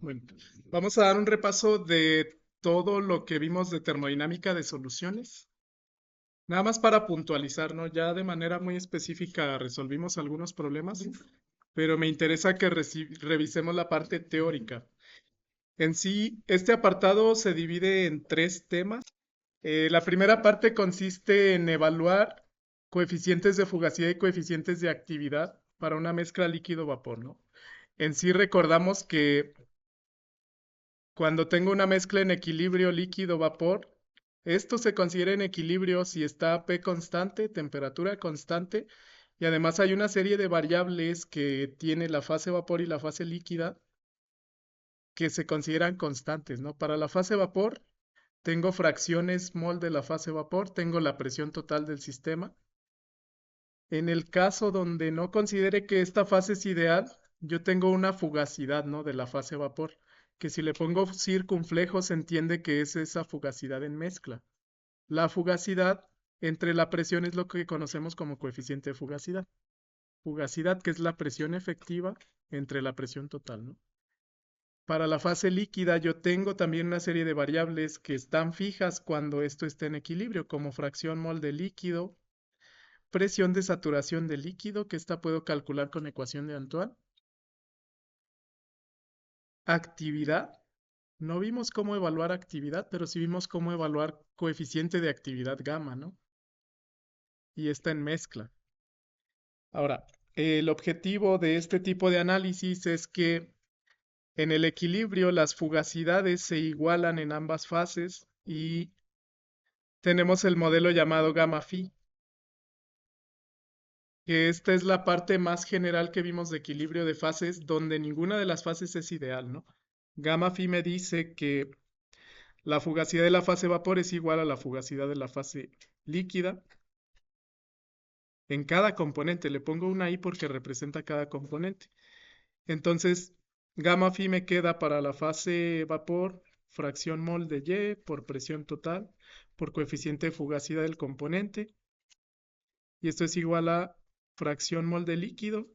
Bueno, vamos a dar un repaso de todo lo que vimos de termodinámica de soluciones. Nada más para puntualizar, ¿no? Ya de manera muy específica resolvimos algunos problemas, pero me interesa que revisemos la parte teórica. En sí, este apartado se divide en tres temas. La primera parte consiste en evaluar coeficientes de fugacidad y coeficientes de actividad para una mezcla líquido-vapor, ¿no? En sí recordamos que cuando tengo una mezcla en equilibrio líquido-vapor, esto se considera en equilibrio si está P constante, temperatura constante, y además hay una serie de variables que tiene la fase vapor y la fase líquida que se consideran constantes, ¿no? Para la fase vapor, tengo fracciones mol de la fase vapor, tengo la presión total del sistema. En el caso donde no considere que esta fase es ideal, yo tengo una fugacidad, ¿no? De la fase vapor, que si le pongo circunflejo se entiende que es esa fugacidad en mezcla. La fugacidad entre la presión es lo que conocemos como coeficiente de fugacidad. Fugacidad, que es la presión efectiva entre la presión total, ¿no? Para la fase líquida yo tengo también una serie de variables que están fijas cuando esto está en equilibrio, como fracción mol de líquido, presión de saturación del líquido, que esta puedo calcular con ecuación de Antoine. Actividad. No vimos cómo evaluar actividad, pero sí vimos cómo evaluar coeficiente de actividad gamma, ¿no? Y está en mezcla. Ahora, el objetivo de este tipo de análisis es que en el equilibrio las fugacidades se igualan en ambas fases y tenemos el modelo llamado gamma phi, que esta es la parte más general que vimos de equilibrio de fases, donde ninguna de las fases es ideal, ¿no? Gamma phi me dice que la fugacidad de la fase vapor es igual a la fugacidad de la fase líquida en cada componente. Le pongo una I porque representa cada componente. Entonces, gamma phi me queda para la fase vapor, fracción mol de Y por presión total, por coeficiente de fugacidad del componente. Y esto es igual a fracción mol de líquido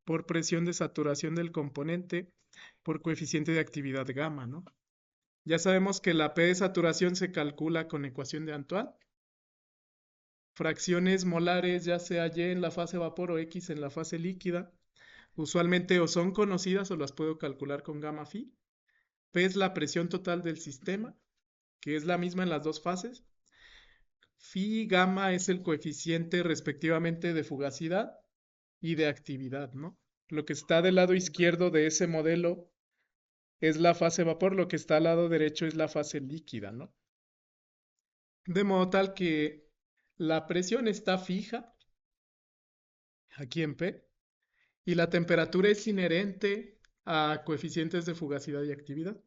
por presión de saturación del componente por coeficiente de actividad gamma, ¿no? Ya sabemos que la P de saturación se calcula con ecuación de Antoine. Fracciones molares, ya sea Y en la fase vapor o X en la fase líquida, usualmente o son conocidas o las puedo calcular con gamma phi. P es la presión total del sistema, que es la misma en las dos fases. Phi y gamma es el coeficiente respectivamente de fugacidad y de actividad, ¿no? Lo que está del lado izquierdo de ese modelo es la fase vapor, lo que está al lado derecho es la fase líquida, ¿no? De modo tal que la presión está fija aquí en P y la temperatura es inherente a coeficientes de fugacidad y actividad.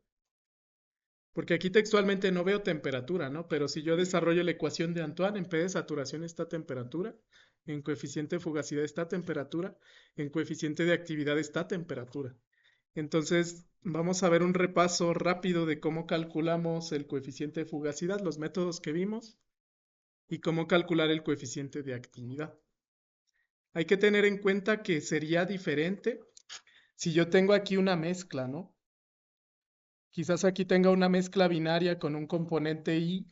Porque aquí textualmente no veo temperatura, ¿no? Pero si yo desarrollo la ecuación de Antoine, en P de saturación está temperatura, en coeficiente de fugacidad está temperatura, en coeficiente de actividad está temperatura. Entonces, vamos a ver un repaso rápido de cómo calculamos el coeficiente de fugacidad, los métodos que vimos, y cómo calcular el coeficiente de actividad. Hay que tener en cuenta que sería diferente si yo tengo aquí una mezcla, ¿no? Quizás aquí tenga una mezcla binaria con un componente I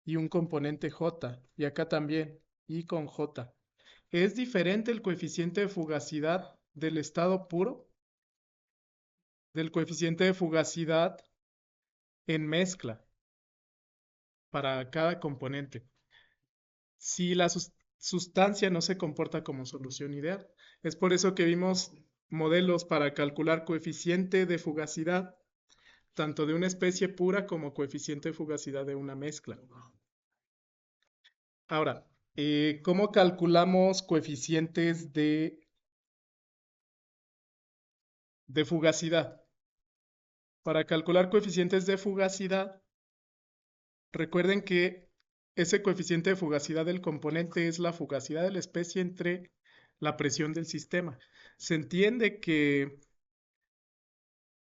y un componente J, y acá también, I con J. ¿Es diferente el coeficiente de fugacidad del estado puro del coeficiente de fugacidad en mezcla para cada componente? Si la sustancia no se comporta como solución ideal. Es por eso que vimos modelos para calcular coeficiente de fugacidad, tanto de una especie pura como coeficiente de fugacidad de una mezcla. Ahora, ¿cómo calculamos coeficientes de fugacidad? Para calcular coeficientes de fugacidad, recuerden que ese coeficiente de fugacidad del componente es la fugacidad de la especie entre la presión del sistema. Se entiende que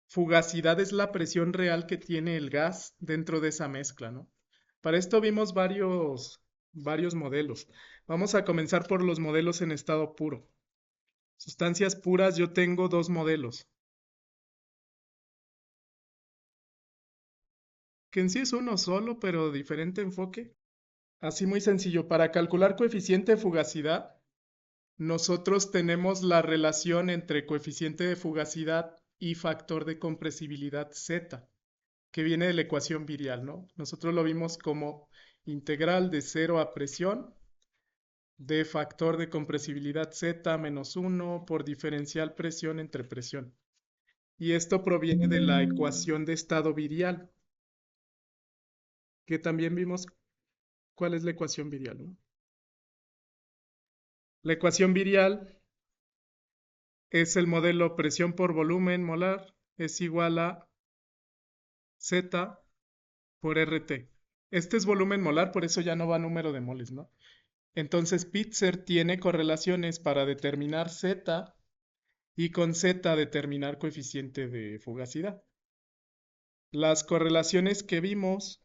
fugacidad es la presión real que tiene el gas dentro de esa mezcla, ¿no? Para esto vimos varios modelos. Vamos a comenzar por los modelos en estado puro. Sustancias puras, yo tengo dos modelos. que en sí es uno solo, pero diferente enfoque. Así muy sencillo, para calcular coeficiente de fugacidad, nosotros tenemos la relación entre coeficiente de fugacidad y factor de compresibilidad Z, que viene de la ecuación virial, ¿no? Nosotros lo vimos como integral de 0 a presión de factor de compresibilidad Z menos 1 por diferencial presión entre presión. Y esto proviene de la ecuación de estado virial, que también vimos cuál es la ecuación virial, ¿no? La ecuación virial es el modelo presión por volumen molar es igual a Z por RT. Este es volumen molar, por eso ya no va número de moles, ¿no? Entonces Pitzer tiene correlaciones para determinar Z y con Z determinar coeficiente de fugacidad. Las correlaciones que vimos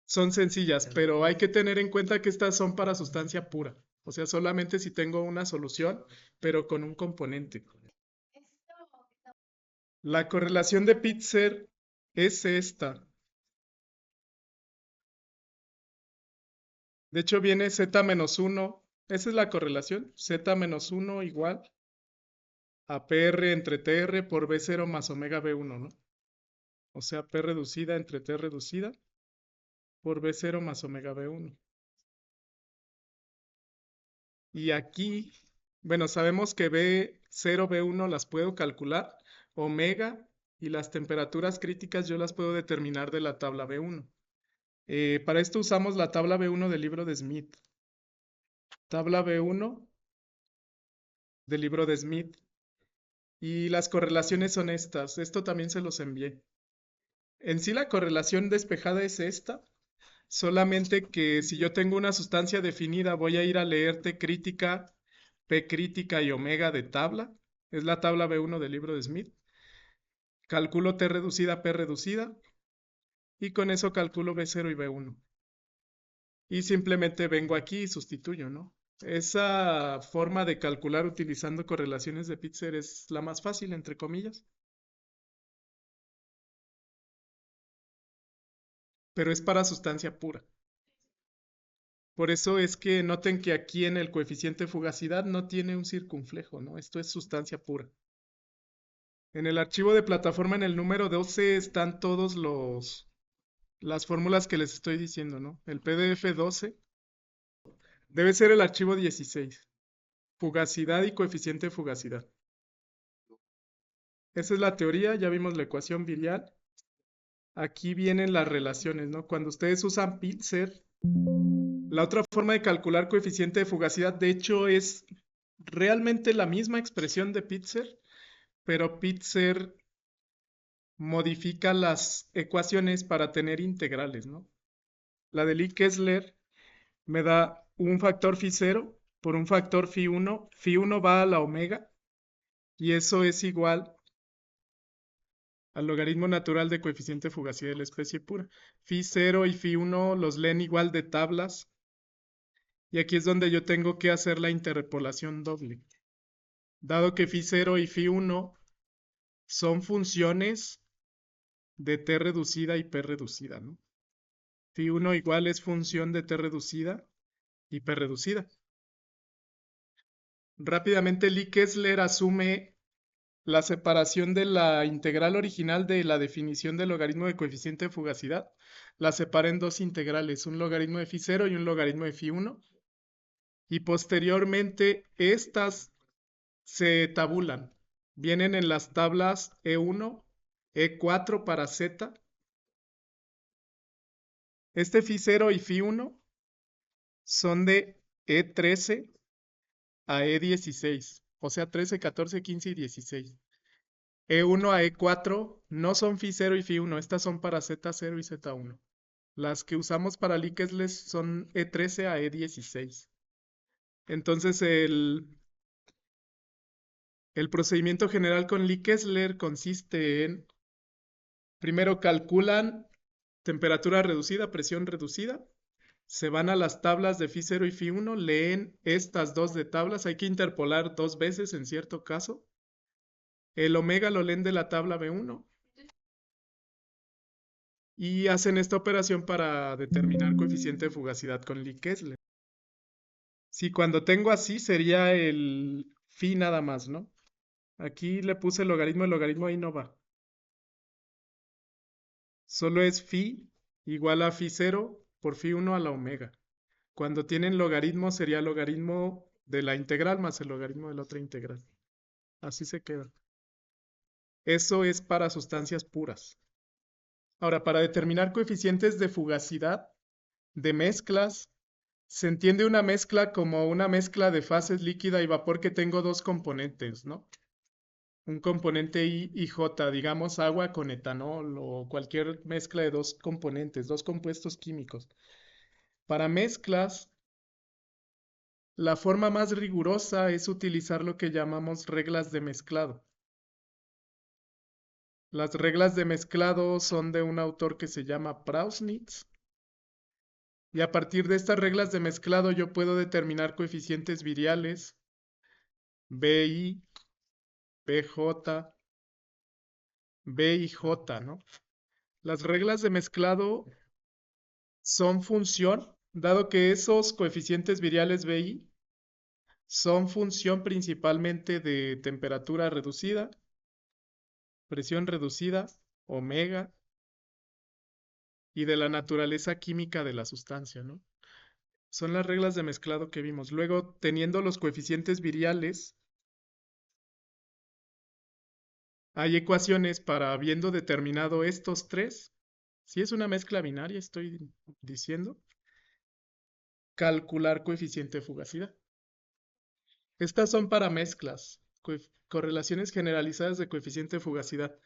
son sencillas, pero hay que tener en cuenta que estas son para sustancia pura. O sea, solamente si tengo una solución, pero con un componente. La correlación de Pitzer es esta. De hecho, viene Z menos 1. Esa es la correlación. Z menos 1 igual a PR entre TR por B0 más omega B1, ¿no? O sea, P reducida entre T reducida por B0 más omega B1. Y aquí, bueno, sabemos que B0, B1 las puedo calcular, omega y las temperaturas críticas yo las puedo determinar de la tabla B1. Para esto usamos la tabla B1 del libro de Smith. Tabla B1 del libro de Smith. Y las correlaciones son estas. Esto también se los envié. En sí la correlación despejada es esta. Solamente que si yo tengo una sustancia definida, voy a ir a leer T crítica, P crítica y omega de tabla. Es la tabla B1 del libro de Smith. Calculo T reducida, P reducida. Y con eso calculo B0 y B1. Y simplemente vengo aquí y sustituyo, ¿no? Esa forma de calcular utilizando correlaciones de Pitzer es la más fácil, entre comillas. Pero es para sustancia pura. Por eso es que noten que aquí en el coeficiente de fugacidad no tiene un circunflejo, ¿no? Esto es sustancia pura. En el archivo de plataforma en el número 12 están todos las fórmulas que les estoy diciendo, ¿no? El PDF 12 debe ser el archivo 16. Fugacidad y coeficiente de fugacidad. Esa es la teoría, ya vimos la ecuación virial. Aquí vienen las relaciones, ¿no? Cuando ustedes usan Pitzer, la otra forma de calcular coeficiente de fugacidad, de hecho, es realmente la misma expresión de Pitzer, pero Pitzer modifica las ecuaciones para tener integrales, ¿no? La de Lee Kessler me da un factor phi 0 por un factor phi 1. Phi 1 va a la omega y eso es igual al logaritmo natural de coeficiente de fugacidad de la especie pura. Phi 0 y phi 1 los leen igual de tablas. Y aquí es donde yo tengo que hacer la interpolación doble. Dado que phi 0 y phi 1 son funciones de t reducida y p reducida, ¿no? Phi 1 igual es función de t reducida y p reducida. Rápidamente Lee Kessler asume la separación de la integral original de la definición del logaritmo de coeficiente de fugacidad. La separa en dos integrales, un logaritmo de phi 0 y un logaritmo de phi 1. Y posteriormente estas se tabulan. Vienen en las tablas E1, E4 para Z. Este phi 0 y phi 1 son de E13 a E16, o sea, 13, 14, 15 y 16. E1 a E4 no son phi 0 y phi 1, estas son para Z0 y Z1. Las que usamos para Likesles son E13 a E16. Entonces el procedimiento general con Lee Kessler consiste en, primero calculan temperatura reducida, presión reducida, se van a las tablas de phi 0 y phi 1, leen estas dos de tablas, hay que interpolar dos veces en cierto caso. El omega lo leen de la tabla B1 y hacen esta operación para determinar coeficiente de fugacidad con Lee Kessler. Si cuando tengo así sería el phi nada más, ¿no? Aquí le puse el logaritmo ahí no va. Solo es phi igual a phi 0 por phi 1 a la omega. Cuando tienen logaritmo sería logaritmo de la integral más el logaritmo de la otra integral. Así se queda. Eso es para sustancias puras. Ahora, para determinar coeficientes de fugacidad de mezclas, se entiende una mezcla como una mezcla de fases líquida y vapor que tengo dos componentes, ¿no? Un componente I y J, digamos agua con etanol o cualquier mezcla de dos componentes, dos compuestos químicos. Para mezclas, la forma más rigurosa es utilizar lo que llamamos reglas de mezclado. Las reglas de mezclado son de un autor que se llama Prausnitz. Y a partir de estas reglas de mezclado yo puedo determinar coeficientes viriales BI, BJ, B y J, ¿no? Las reglas de mezclado son función, dado que esos coeficientes viriales BI son función principalmente de temperatura reducida, presión reducida, omega, y de la naturaleza química de la sustancia, ¿no? Son las reglas de mezclado que vimos. Luego, teniendo los coeficientes viriales, hay ecuaciones para habiendo determinado estos tres. Si es una mezcla binaria, estoy diciendo, calcular coeficiente de fugacidad. Estas son para mezclas, correlaciones generalizadas de coeficiente de fugacidad.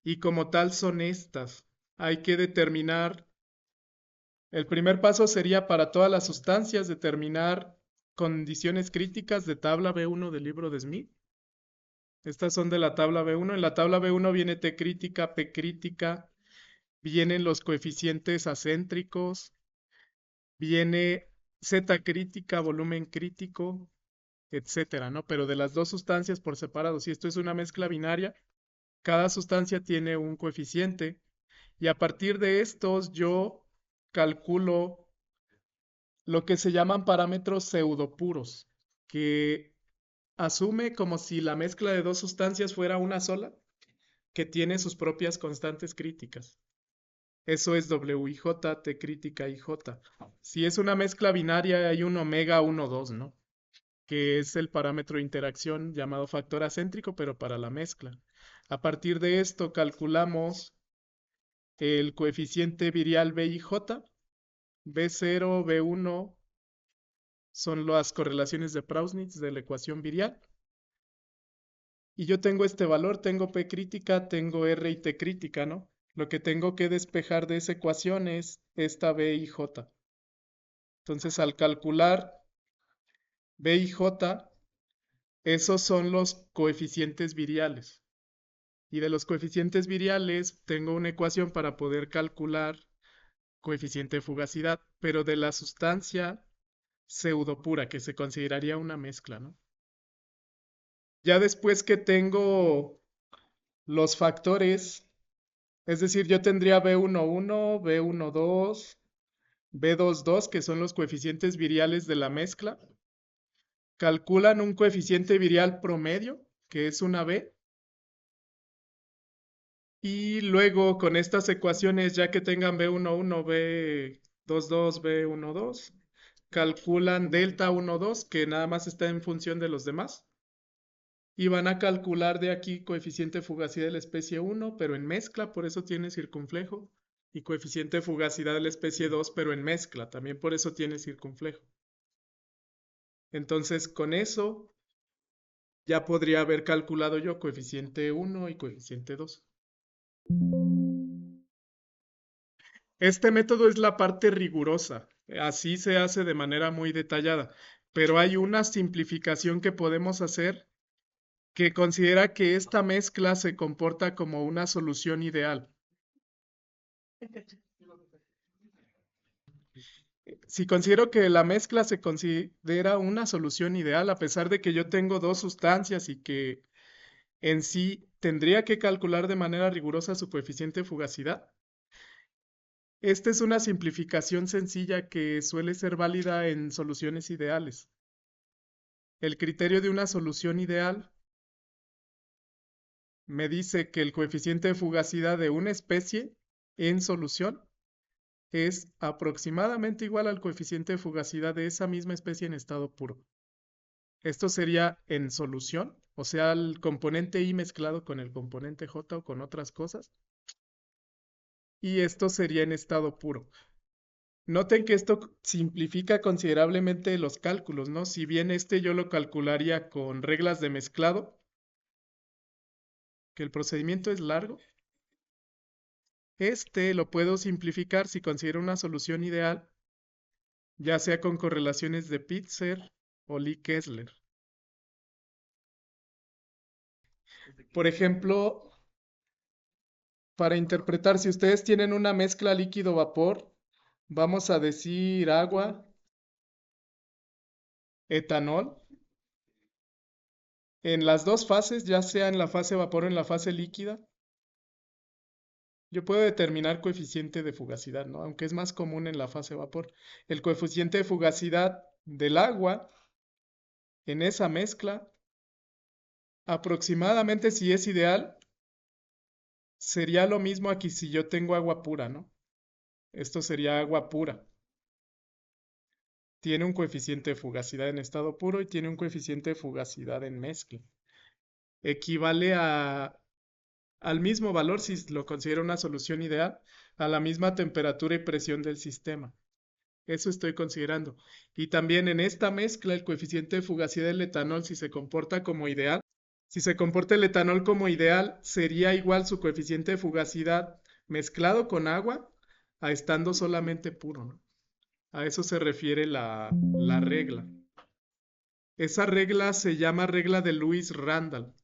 Y como tal son estas. Hay que determinar, el primer paso sería para todas las sustancias determinar condiciones críticas de tabla B1 del libro de Smith. Estas son de la tabla B1. En la tabla B1 viene T crítica, P crítica, vienen los coeficientes acéntricos, viene Z crítica, volumen crítico, etcétera, ¿no? Pero de las dos sustancias por separado, si esto es una mezcla binaria, cada sustancia tiene un coeficiente y a partir de estos yo calculo lo que se llaman parámetros pseudopuros, que asume como si la mezcla de dos sustancias fuera una sola, que tiene sus propias constantes críticas. Eso es W y J, T crítica y J. Si es una mezcla binaria, hay un omega 1, 2, ¿no? Que es el parámetro de interacción llamado factor acéntrico, pero para la mezcla. A partir de esto calculamos el coeficiente virial B y J. B0, B1 son las correlaciones de Prausnitz de la ecuación virial. Y yo tengo este valor, tengo P crítica, tengo R y T crítica, ¿no? Lo que tengo que despejar de esa ecuación es esta B y J. Entonces, al calcular B y J, esos son los coeficientes viriales. Y de los coeficientes viriales tengo una ecuación para poder calcular coeficiente de fugacidad, pero de la sustancia pseudopura, que se consideraría una mezcla, ¿no? Ya después que tengo los factores, es decir, yo tendría B11, B12, B22, que son los coeficientes viriales de la mezcla. Calculan un coeficiente virial promedio, que es una B. Y luego con estas ecuaciones, ya que tengan B11, B22, B12, calculan delta 12, que nada más está en función de los demás. Y van a calcular de aquí coeficiente de fugacidad de la especie 1, pero en mezcla, por eso tiene circunflejo. Y coeficiente de fugacidad de la especie 2, pero en mezcla, también por eso tiene circunflejo. Entonces, con eso ya podría haber calculado yo coeficiente 1 y coeficiente 2. Este método es la parte rigurosa, así se hace de manera muy detallada, pero hay una simplificación que podemos hacer que considera que esta mezcla se comporta como una solución ideal. Si considero que la mezcla se considera una solución ideal, a pesar de que yo tengo dos sustancias y que en sí tendría que calcular de manera rigurosa su coeficiente de fugacidad, Esta es una simplificación sencilla que suele ser válida en soluciones ideales. El criterio de una solución ideal me dice que el coeficiente de fugacidad de una especie en solución es aproximadamente igual al coeficiente de fugacidad de esa misma especie en estado puro. Esto sería en solución, o sea, el componente I mezclado con el componente J o con otras cosas. Y esto sería en estado puro. Noten que esto simplifica considerablemente los cálculos, ¿no? Si bien yo lo calcularía con reglas de mezclado, que el procedimiento es largo, lo puedo simplificar si considero una solución ideal, ya sea con correlaciones de Pitzer o Lee-Kessler. Por ejemplo, para interpretar, si ustedes tienen una mezcla líquido-vapor, vamos a decir agua, etanol, en las dos fases, ya sea en la fase vapor o en la fase líquida, yo puedo determinar coeficiente de fugacidad, ¿no? Aunque es más común en la fase vapor. El coeficiente de fugacidad del agua en esa mezcla, aproximadamente si es ideal, sería lo mismo aquí si yo tengo agua pura, ¿no? Esto sería agua pura. Tiene un coeficiente de fugacidad en estado puro y tiene un coeficiente de fugacidad en mezcla. Equivale al mismo valor, si lo considero una solución ideal, a la misma temperatura y presión del sistema. Eso estoy considerando. Y también en esta mezcla, el coeficiente de fugacidad del etanol, si se comporta como ideal, si se comporta el etanol como ideal, sería igual su coeficiente de fugacidad mezclado con agua a estando solamente puro, ¿no? A eso se refiere la regla. Esa regla se llama regla de Lewis Randall.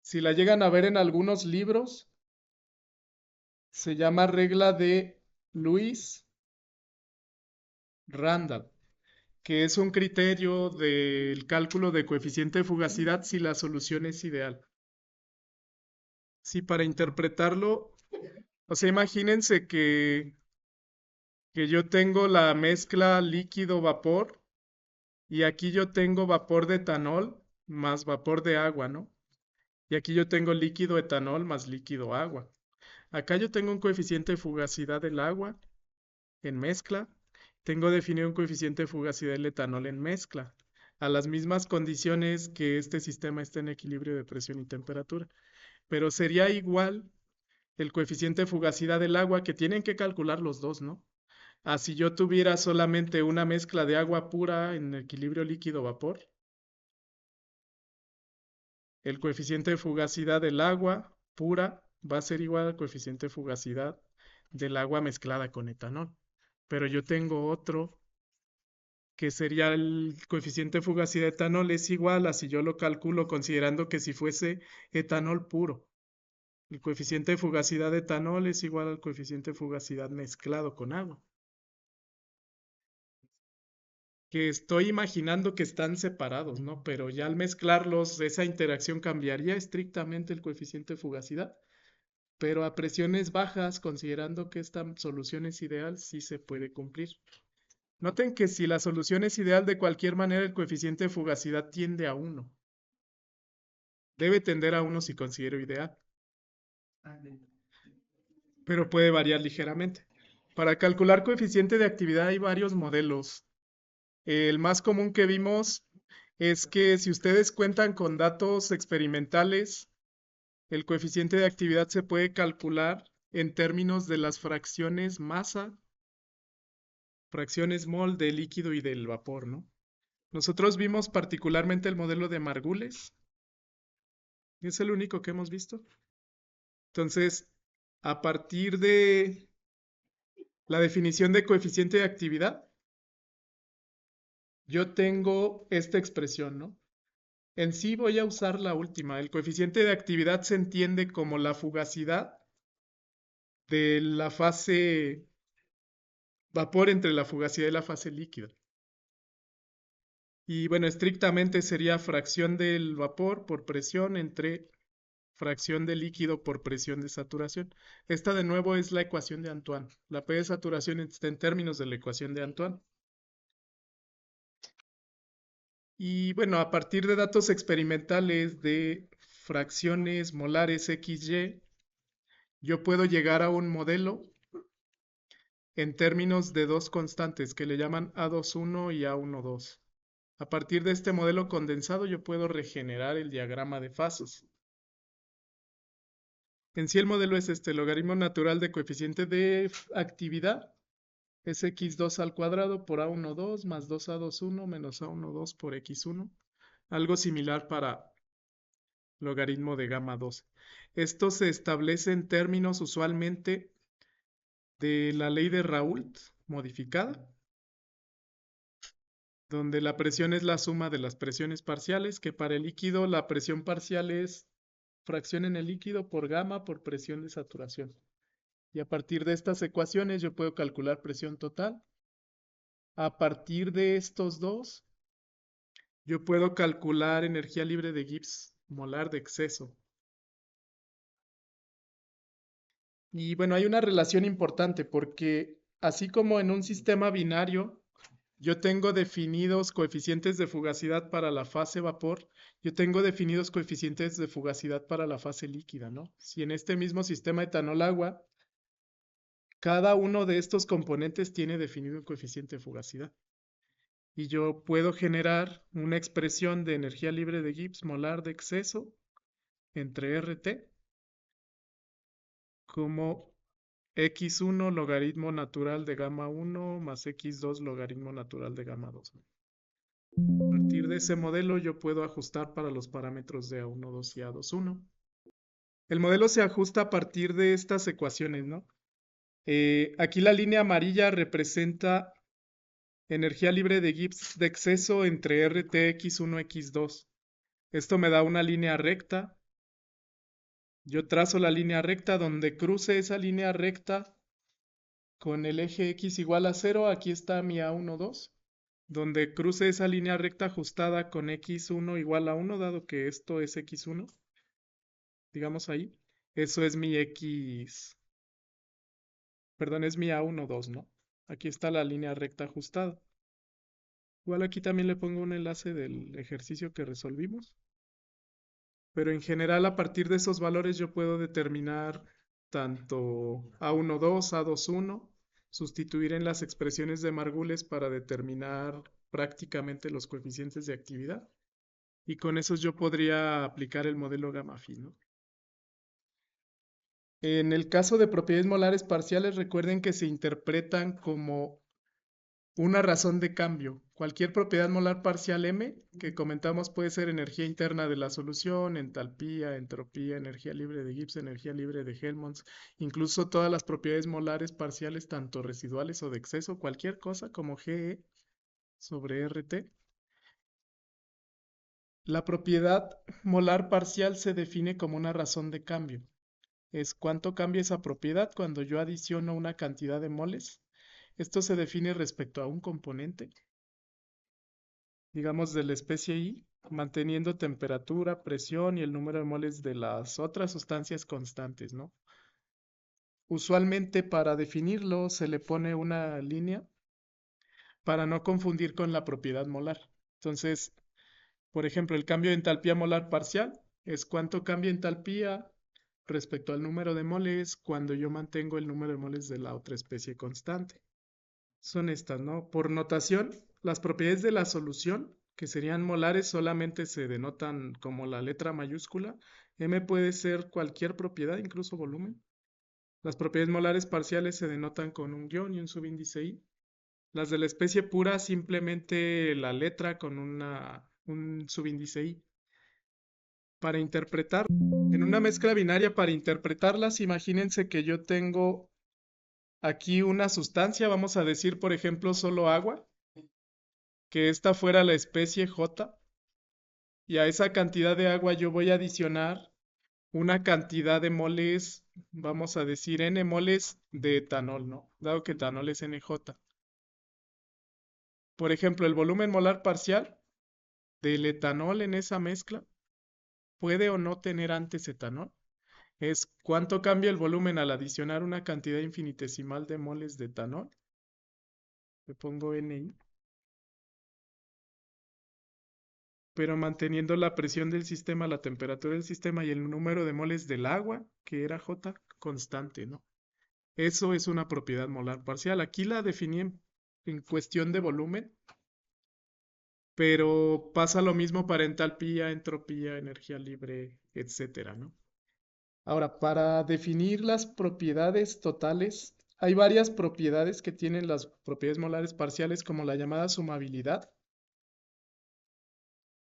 Si la llegan a ver en algunos libros, se llama regla de Lewis Randall, que es un criterio del cálculo de coeficiente de fugacidad si la solución es ideal. Sí, para interpretarlo, o sea, imagínense que yo tengo la mezcla líquido-vapor y aquí yo tengo vapor de etanol más vapor de agua, ¿no? Y aquí yo tengo líquido etanol más líquido agua. Acá yo tengo un coeficiente de fugacidad del agua en mezcla. Tengo definido un coeficiente de fugacidad del etanol en mezcla, a las mismas condiciones que este sistema esté en equilibrio de presión y temperatura. Pero sería igual el coeficiente de fugacidad del agua, que tienen que calcular los dos, ¿no? A si yo tuviera solamente una mezcla de agua pura en equilibrio líquido-vapor, el coeficiente de fugacidad del agua pura va a ser igual al coeficiente de fugacidad del agua mezclada con etanol. Pero yo tengo otro que sería el coeficiente de fugacidad de etanol es igual a si yo lo calculo considerando que si fuese etanol puro. El coeficiente de fugacidad de etanol es igual al coeficiente de fugacidad mezclado con agua. Que estoy imaginando que están separados, ¿no? Pero ya al mezclarlos, esa interacción cambiaría estrictamente el coeficiente de fugacidad. Pero a presiones bajas, considerando que esta solución es ideal, sí se puede cumplir. Noten que si la solución es ideal, de cualquier manera el coeficiente de fugacidad tiende a 1. Debe tender a 1 si considero ideal, pero puede variar ligeramente. Para calcular coeficiente de actividad hay varios modelos. El más común que vimos es que si ustedes cuentan con datos experimentales, el coeficiente de actividad se puede calcular en términos de las fracciones masa, fracciones mol del líquido y del vapor, ¿no? Nosotros vimos particularmente el modelo de Margules, y es el único que hemos visto. Entonces, a partir de la definición de coeficiente de actividad, yo tengo esta expresión, ¿no? En sí voy a usar la última. El coeficiente de actividad se entiende como la fugacidad de la fase vapor entre la fugacidad y la fase líquida. Y bueno, estrictamente sería fracción del vapor por presión entre fracción de líquido por presión de saturación. Esta de nuevo es la ecuación de Antoine. La P de saturación está en términos de la ecuación de Antoine. Y bueno, a partir de datos experimentales de fracciones molares XY, yo puedo llegar a un modelo en términos de dos constantes que le llaman A21 y A12. A partir de este modelo condensado yo puedo regenerar el diagrama de fases. En sí el modelo es este, logaritmo natural de coeficiente de actividad es x2 al cuadrado por A12 más 2A21 menos A12 por x1. Algo similar para logaritmo de gamma 12. Esto se establece en términos usualmente de la ley de Raoult modificada, donde la presión es la suma de las presiones parciales, que para el líquido la presión parcial es fracción en el líquido por gamma por presión de saturación. Y a partir de estas ecuaciones yo puedo calcular presión total. A partir de estos dos, yo puedo calcular energía libre de Gibbs molar de exceso. Y bueno, hay una relación importante porque así como en un sistema binario, yo tengo definidos coeficientes de fugacidad para la fase vapor, yo tengo definidos coeficientes de fugacidad para la fase líquida, ¿no? Si en este mismo sistema etanol-agua, cada uno de estos componentes tiene definido un coeficiente de fugacidad. Y yo puedo generar una expresión de energía libre de Gibbs molar de exceso entre RT como x1 logaritmo natural de gamma 1 más x2 logaritmo natural de gamma 2. A partir de ese modelo yo puedo ajustar para los parámetros de A12 y A21. El modelo se ajusta a partir de estas ecuaciones, ¿no? Aquí la línea amarilla representa energía libre de Gibbs de exceso entre RT x1 x2. Esto me da una línea recta. Yo trazo la línea recta donde cruce esa línea recta con el eje x igual a 0. Aquí está mi A12. Donde cruce esa línea recta ajustada con x1 igual a 1, dado que esto es x1, digamos ahí, eso es mi x, perdón, es mi A12, ¿no? Aquí está la línea recta ajustada. Igual aquí también le pongo un enlace del ejercicio que resolvimos, pero en general a partir de esos valores yo puedo determinar tanto A12, A21, sustituir en las expresiones de Margules para determinar prácticamente los coeficientes de actividad. Y con esos yo podría aplicar el modelo gamma phi, ¿no? En el caso de propiedades molares parciales, recuerden que se interpretan como una razón de cambio. Cualquier propiedad molar parcial M que comentamos puede ser energía interna de la solución, entalpía, entropía, energía libre de Gibbs, energía libre de Helmholtz, incluso todas las propiedades molares parciales, tanto residuales o de exceso, cualquier cosa como GE sobre RT. La propiedad molar parcial se define como una razón de cambio. Es cuánto cambia esa propiedad cuando yo adiciono una cantidad de moles. Esto se define respecto a un componente, digamos de la especie I, manteniendo temperatura, presión y el número de moles de las otras sustancias constantes, ¿no? Usualmente para definirlo se le pone una línea para no confundir con la propiedad molar. Entonces, por ejemplo, el cambio de entalpía molar parcial es cuánto cambia entalpía respecto al número de moles cuando yo mantengo el número de moles de la otra especie constante. Son estas, ¿no? Por notación, las propiedades de la solución, que serían molares, solamente se denotan como la letra mayúscula. M puede ser cualquier propiedad, incluso volumen. Las propiedades molares parciales se denotan con un guión y un subíndice I. Las de la especie pura, simplemente la letra con un subíndice I. Para interpretar, en una mezcla binaria, para interpretarlas, imagínense que yo tengo aquí una sustancia, vamos a decir, por ejemplo, solo agua, que esta fuera la especie J, y a esa cantidad de agua yo voy a adicionar una cantidad de moles, vamos a decir, N moles de etanol, ¿no? Dado que etanol es NJ. Por ejemplo, el volumen molar parcial del etanol en esa mezcla puede o no tener antes etanol es cuánto cambia el volumen al adicionar una cantidad infinitesimal de moles de etanol. Le pongo NI. Pero manteniendo la presión del sistema, la temperatura del sistema y el número de moles del agua, que era J, constante, ¿no? Eso es una propiedad molar parcial. Aquí la definí en cuestión de volumen, pero pasa lo mismo para entalpía, entropía, energía libre, etcétera, ¿no? Ahora, para definir las propiedades totales, hay varias propiedades que tienen las propiedades molares parciales, como la llamada sumabilidad.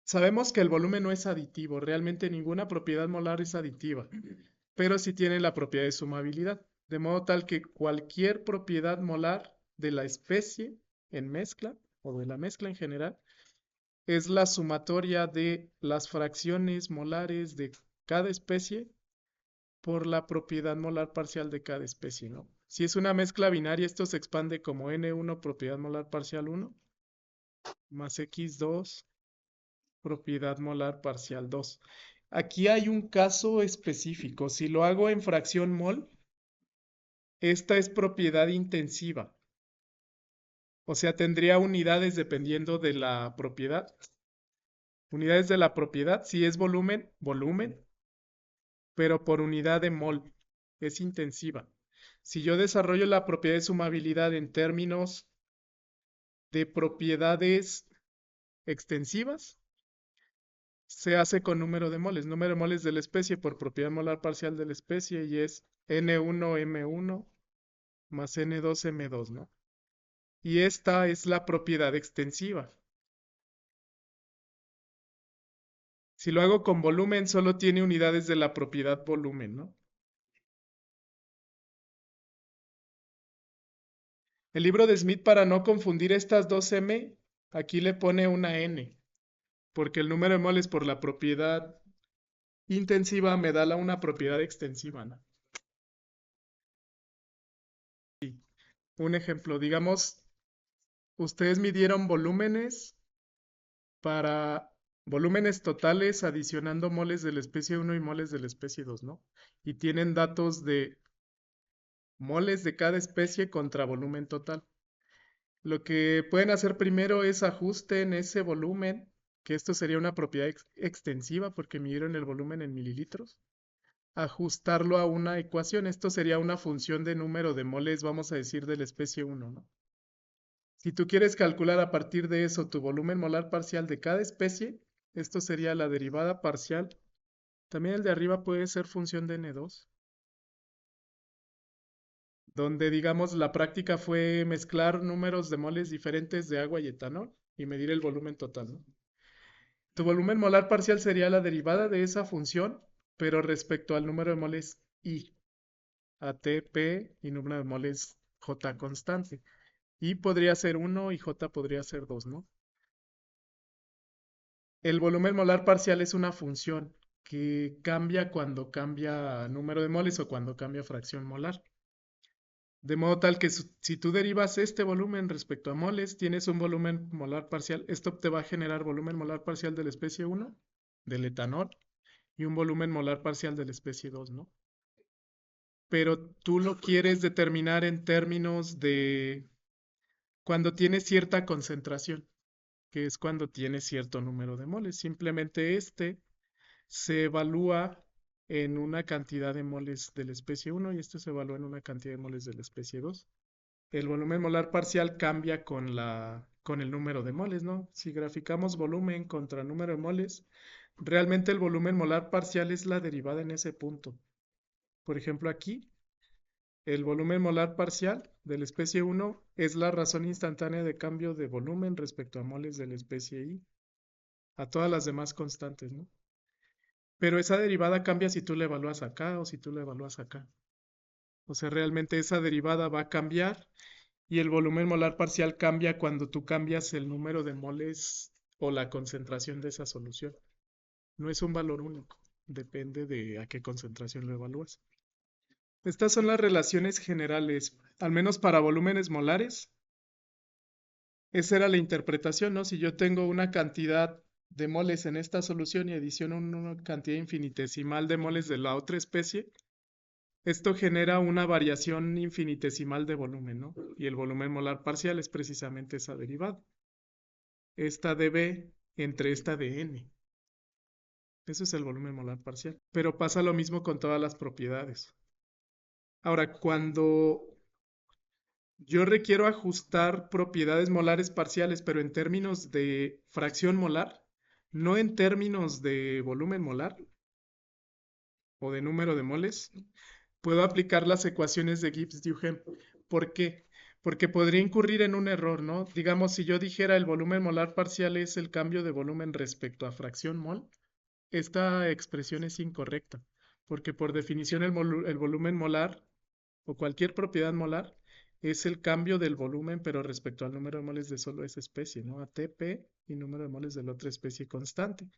Sabemos que el volumen no es aditivo, realmente ninguna propiedad molar es aditiva, pero sí tiene la propiedad de sumabilidad, de modo tal que cualquier propiedad molar de la especie en mezcla, o de la mezcla en general, es la sumatoria de las fracciones molares de cada especie por la propiedad molar parcial de cada especie, ¿no? Si es una mezcla binaria, esto se expande como N1 propiedad molar parcial 1 más X2 propiedad molar parcial 2. Aquí hay un caso específico. Si lo hago en fracción mol, esta es propiedad intensiva. O sea, tendría unidades dependiendo de la propiedad. Unidades de la propiedad, si es volumen, volumen, pero por unidad de mol. Es intensiva. Si yo desarrollo la propiedad de sumabilidad en términos de propiedades extensivas, se hace con número de moles de la especie por propiedad molar parcial de la especie y es N1M1 más N2M2, ¿no? Y esta es la propiedad extensiva. Si lo hago con volumen, solo tiene unidades de la propiedad volumen, ¿no? El libro de Smith, para no confundir estas dos M, aquí le pone una N, porque el número de moles por la propiedad intensiva me da una propiedad extensiva, ¿no? Un ejemplo, digamos, ustedes midieron para volúmenes totales adicionando moles de la especie 1 y moles de la especie 2, ¿no? Y tienen datos de moles de cada especie contra volumen total. Lo que pueden hacer primero es ajusten ese volumen, que esto sería una propiedad extensiva porque midieron el volumen en mililitros. Ajustarlo a una ecuación. Esto sería una función de número de moles, vamos a decir, de la especie 1, ¿no? Si tú quieres calcular a partir de eso tu volumen molar parcial de cada especie, esto sería la derivada parcial. También el de arriba puede ser función de N2, donde digamos la práctica fue mezclar números de moles diferentes de agua y etanol y medir el volumen total, ¿no? Tu volumen molar parcial sería la derivada de esa función, pero respecto al número de moles I, ATP y número de moles J constante. I podría ser 1 y J podría ser 2, ¿no? El volumen molar parcial es una función que cambia cuando cambia número de moles o cuando cambia fracción molar. De modo tal que si tú derivas este volumen respecto a moles, tienes un volumen molar parcial. Esto te va a generar volumen molar parcial de la especie 1, del etanol, y un volumen molar parcial de la especie 2, ¿no? Pero tú lo quieres determinar en términos de cuando tienes cierta concentración, que es cuando tienes cierto número de moles. Simplemente este se evalúa en una cantidad de moles de la especie 1 y este se evalúa en una cantidad de moles de la especie 2. El volumen molar parcial cambia con el número de moles, ¿no? Si graficamos volumen contra número de moles, realmente el volumen molar parcial es la derivada en ese punto. Por ejemplo, aquí, el volumen molar parcial de la especie 1 es la razón instantánea de cambio de volumen respecto a moles de la especie I, a todas las demás constantes, ¿no? Pero esa derivada cambia si tú la evalúas acá o si tú la evalúas acá. O sea, realmente esa derivada va a cambiar y el volumen molar parcial cambia cuando tú cambias el número de moles o la concentración de esa solución. No es un valor único, depende de a qué concentración lo evalúas. Estas son las relaciones generales, al menos para volúmenes molares. Esa era la interpretación, ¿no? Si yo tengo una cantidad de moles en esta solución y adiciono una cantidad infinitesimal de moles de la otra especie, esto genera una variación infinitesimal de volumen, ¿no? Y el volumen molar parcial es precisamente esa derivada. Esta de B entre esta de N. Eso es el volumen molar parcial. Pero pasa lo mismo con todas las propiedades. Ahora, cuando yo requiero ajustar propiedades molares parciales, pero en términos de fracción molar, no en términos de volumen molar o de número de moles, puedo aplicar las ecuaciones de Gibbs-Duhem. ¿Por qué? Porque podría incurrir en un error, ¿no? Digamos, si yo dijera el volumen molar parcial es el cambio de volumen respecto a fracción mol, esta expresión es incorrecta, porque por definición el volumen molar o cualquier propiedad molar es el cambio del volumen, pero respecto al número de moles de solo esa especie, ¿no? ATP y número de moles de la otra especie constante.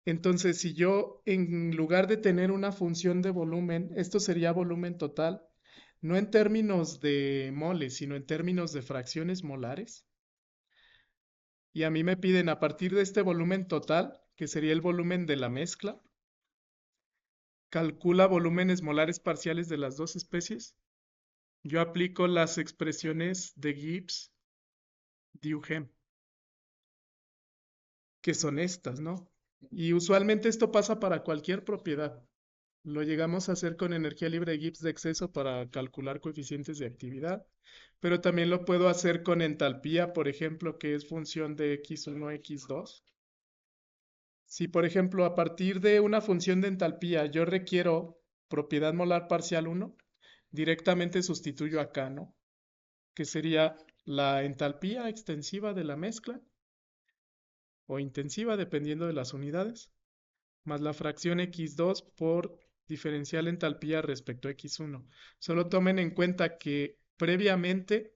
Entonces, si yo en lugar de tener una función de volumen, esto sería volumen total, no en términos de moles, sino en términos de fracciones molares. Y a mí me piden a partir de este volumen total, que sería el volumen de la mezcla, calcula volúmenes molares parciales de las dos especies. Yo aplico las expresiones de Gibbs-Duhem, que son estas, ¿no? Y usualmente esto pasa para cualquier propiedad. Lo llegamos a hacer con energía libre de Gibbs de exceso para calcular coeficientes de actividad, pero también lo puedo hacer con entalpía, por ejemplo, que es función de x1, x2. Si, por ejemplo, a partir de una función de entalpía yo requiero propiedad molar parcial 1, directamente sustituyo acá, ¿no? Que sería la entalpía extensiva de la mezcla o intensiva, dependiendo de las unidades, más la fracción x2 por diferencial entalpía respecto a x1. Solo tomen en cuenta que previamente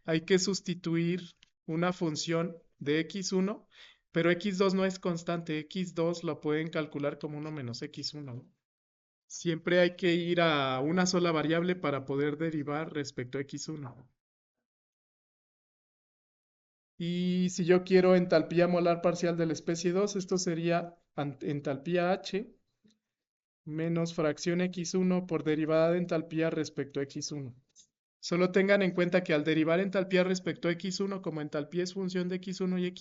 hay que sustituir una función de x1, pero x2 no es constante, x2 lo pueden calcular como 1 menos x1. Siempre hay que ir a una sola variable para poder derivar respecto a x1. Y si yo quiero entalpía molar parcial de la especie 2, esto sería entalpía H menos fracción x1 por derivada de entalpía respecto a x1. Solo tengan en cuenta que al derivar entalpía respecto a x1, como entalpía es función de x1 y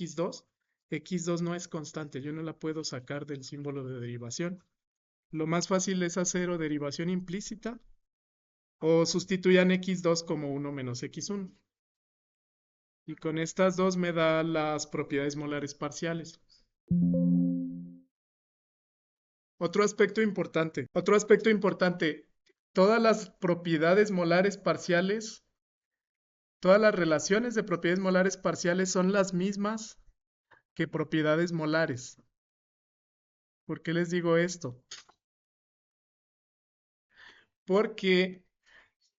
x2 no es constante, yo no la puedo sacar del símbolo de derivación. Lo más fácil es hacer o derivación implícita o sustituyan x2 como 1 menos x1. Y con estas dos me da las propiedades molares parciales. Otro aspecto importante, todas las propiedades molares parciales, todas las relaciones de propiedades molares parciales son las mismas que propiedades molares. ¿Por qué les digo esto? Porque,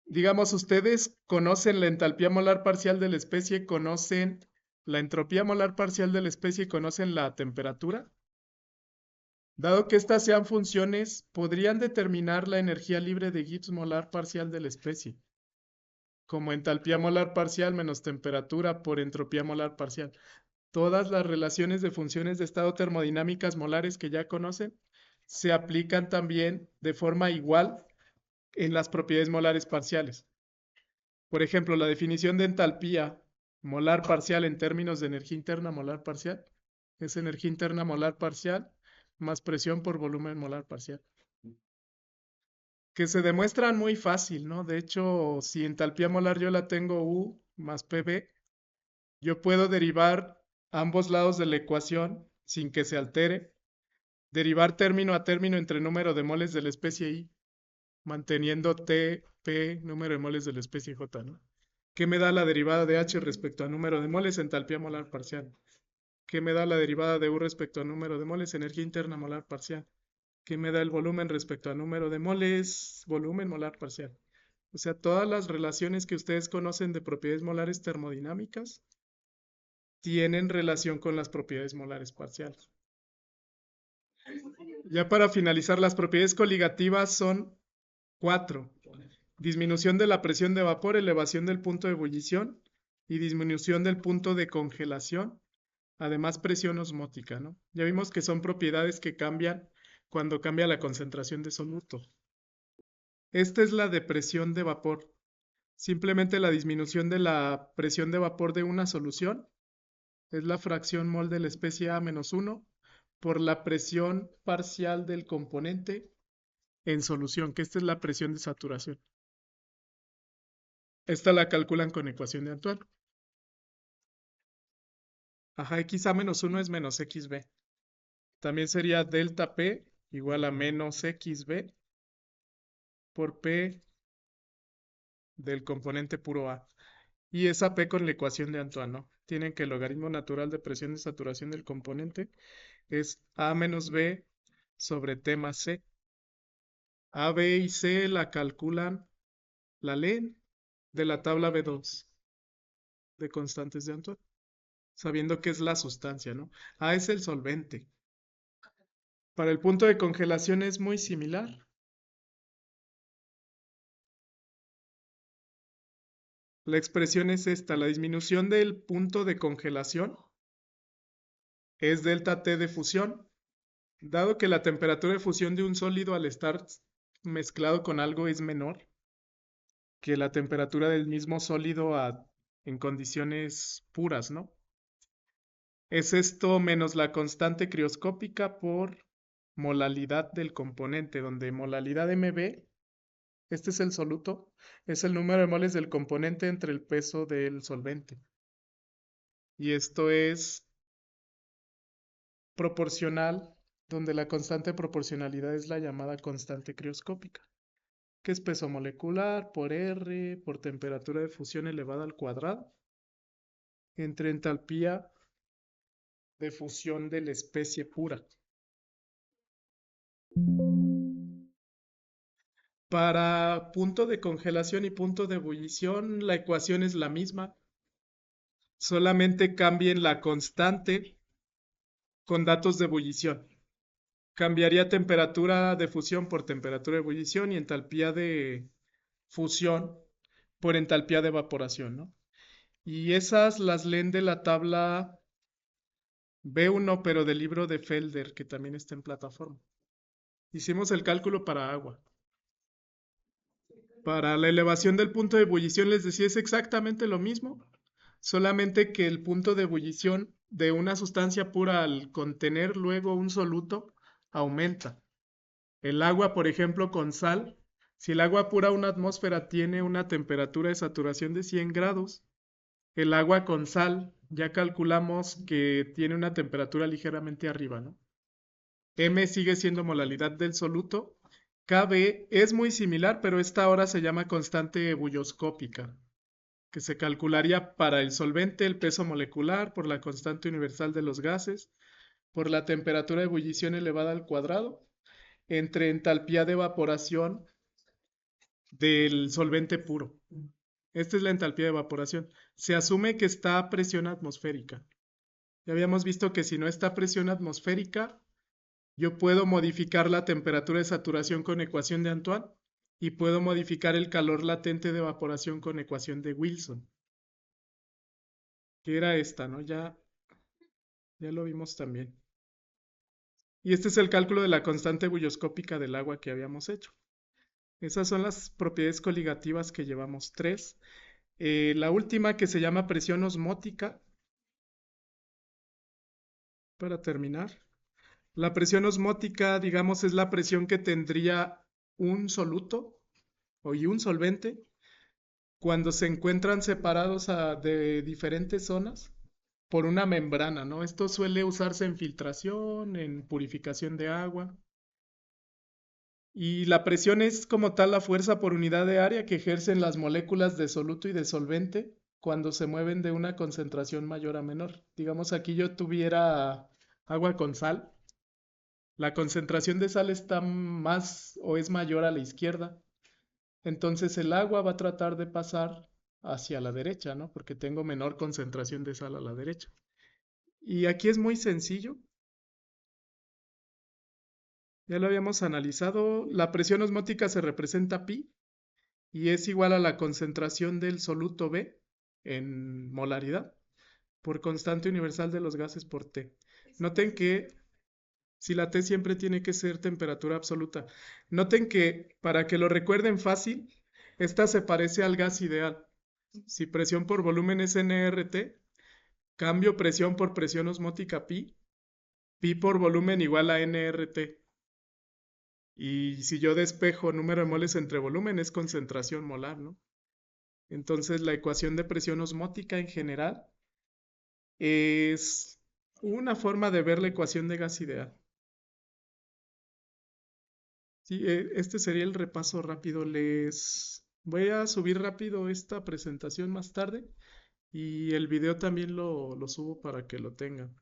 digamos, ustedes conocen la entalpía molar parcial de la especie, conocen la entropía molar parcial de la especie y conocen la temperatura. Dado que estas sean funciones, podrían determinar la energía libre de Gibbs molar parcial de la especie, como entalpía molar parcial menos temperatura por entropía molar parcial. Todas las relaciones de funciones de estado termodinámicas molares que ya conocen se aplican también de forma igual en las propiedades molares parciales. Por ejemplo, la definición de entalpía molar parcial en términos de energía interna molar parcial es energía interna molar parcial más presión por volumen molar parcial. Que se demuestran muy fácil, ¿no? De hecho, si entalpía molar yo la tengo U más PB, yo puedo derivar ambos lados de la ecuación sin que se altere, derivar término a término entre número de moles de la especie I, manteniendo T, P, número de moles de la especie J, ¿no? ¿Qué me da la derivada de H respecto a número de moles? Entalpía molar parcial. ¿Qué me da la derivada de U respecto a número de moles? Energía interna molar parcial. ¿Qué me da el volumen respecto a número de moles? Volumen molar parcial. O sea, todas las relaciones que ustedes conocen de propiedades molares termodinámicas tienen relación con las propiedades molares parciales. Ya para finalizar, las propiedades coligativas son 4. Disminución de la presión de vapor, elevación del punto de ebullición y disminución del punto de congelación Además, presión osmótica, ¿no? Ya vimos que son propiedades que cambian cuando cambia la concentración de soluto. Esta es la depresión de vapor. Simplemente la disminución de la presión de vapor de una solución es la fracción mol de la especie A-1 por la presión parcial del componente en solución, que esta es la presión de saturación. Esta la calculan con ecuación de Antoine. Ajá, XA-1 es menos XB. También sería delta P igual a menos XB por P del componente puro A. Y esa P con la ecuación de Antoine, ¿no? Tienen que el logaritmo natural de presión de saturación del componente es A menos B sobre T más C. A, B y C la calculan, la leen de la tabla B2 de constantes de Antoine, sabiendo que es la sustancia, ¿no? A es el solvente. Para el punto de congelación es muy similar. La expresión es esta, la disminución del punto de congelación es delta T de fusión, dado que la temperatura de fusión de un sólido al estar mezclado con algo es menor que la temperatura del mismo sólido en condiciones puras, ¿no? Es esto menos la constante crioscópica por molalidad del componente, donde molalidad MB, este es el soluto, es el número de moles del componente entre el peso del solvente. Y esto es proporcional, donde la constante de proporcionalidad es la llamada constante crioscópica, que es peso molecular por R por temperatura de fusión elevada al cuadrado, entre entalpía de fusión de la especie pura. Para punto de congelación y punto de ebullición, la ecuación es la misma, solamente cambien la constante con datos de ebullición. Cambiaría temperatura de fusión por temperatura de ebullición y entalpía de fusión por entalpía de evaporación, ¿no? Y esas las leen de la tabla B1, pero del libro de Felder, que también está en plataforma. Hicimos el cálculo para agua. Para la elevación del punto de ebullición les decía es exactamente lo mismo, solamente que el punto de ebullición de una sustancia pura al contener luego un soluto aumenta. El agua, por ejemplo, con sal, si el agua pura a una atmósfera tiene una temperatura de saturación de 100 grados, el agua con sal ya calculamos que tiene una temperatura ligeramente arriba, ¿no? M sigue siendo molalidad del soluto. KB es muy similar, pero esta ahora se llama constante ebulloscópica, que se calcularía para el solvente el peso molecular por la constante universal de los gases, por la temperatura de ebullición elevada al cuadrado, entre entalpía de evaporación del solvente puro. Esta es la entalpía de evaporación. Se asume que está a presión atmosférica. Ya habíamos visto que si no está a presión atmosférica, yo puedo modificar la temperatura de saturación con ecuación de Antoine y puedo modificar el calor latente de evaporación con ecuación de Wilson, que era esta, ¿no? Ya lo vimos también. Y este es el cálculo de la constante bulloscópica del agua que habíamos hecho. Esas son las propiedades coligativas que llevamos tres. La última que se llama presión osmótica, para terminar. La presión osmótica, digamos, es la presión que tendría un soluto y un solvente cuando se encuentran separados de diferentes zonas por una membrana, ¿no? Esto suele usarse en filtración, en purificación de agua. Y la presión es como tal la fuerza por unidad de área que ejercen las moléculas de soluto y de solvente cuando se mueven de una concentración mayor a menor. Digamos, aquí yo tuviera agua con sal. La concentración de sal está más o es mayor a la izquierda. Entonces el agua va a tratar de pasar hacia la derecha, ¿no? Porque tengo menor concentración de sal a la derecha. Y aquí es muy sencillo. Ya lo habíamos analizado. La presión osmótica se representa pi y es igual a la concentración del soluto B en molaridad por constante universal de los gases por T. Noten que si la T siempre tiene que ser temperatura absoluta. Noten que para que lo recuerden fácil, esta se parece al gas ideal. Si presión por volumen es nRT, cambio presión por presión osmótica pi, pi por volumen igual a nRT. Y si yo despejo número de moles entre volumen es concentración molar, ¿no? Entonces la ecuación de presión osmótica en general es una forma de ver la ecuación de gas ideal. Sí, este sería el repaso rápido. Les voy a subir rápido esta presentación más tarde y el video también lo subo para que lo tengan.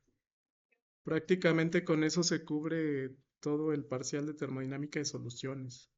Prácticamente con eso se cubre todo el parcial de termodinámica de soluciones.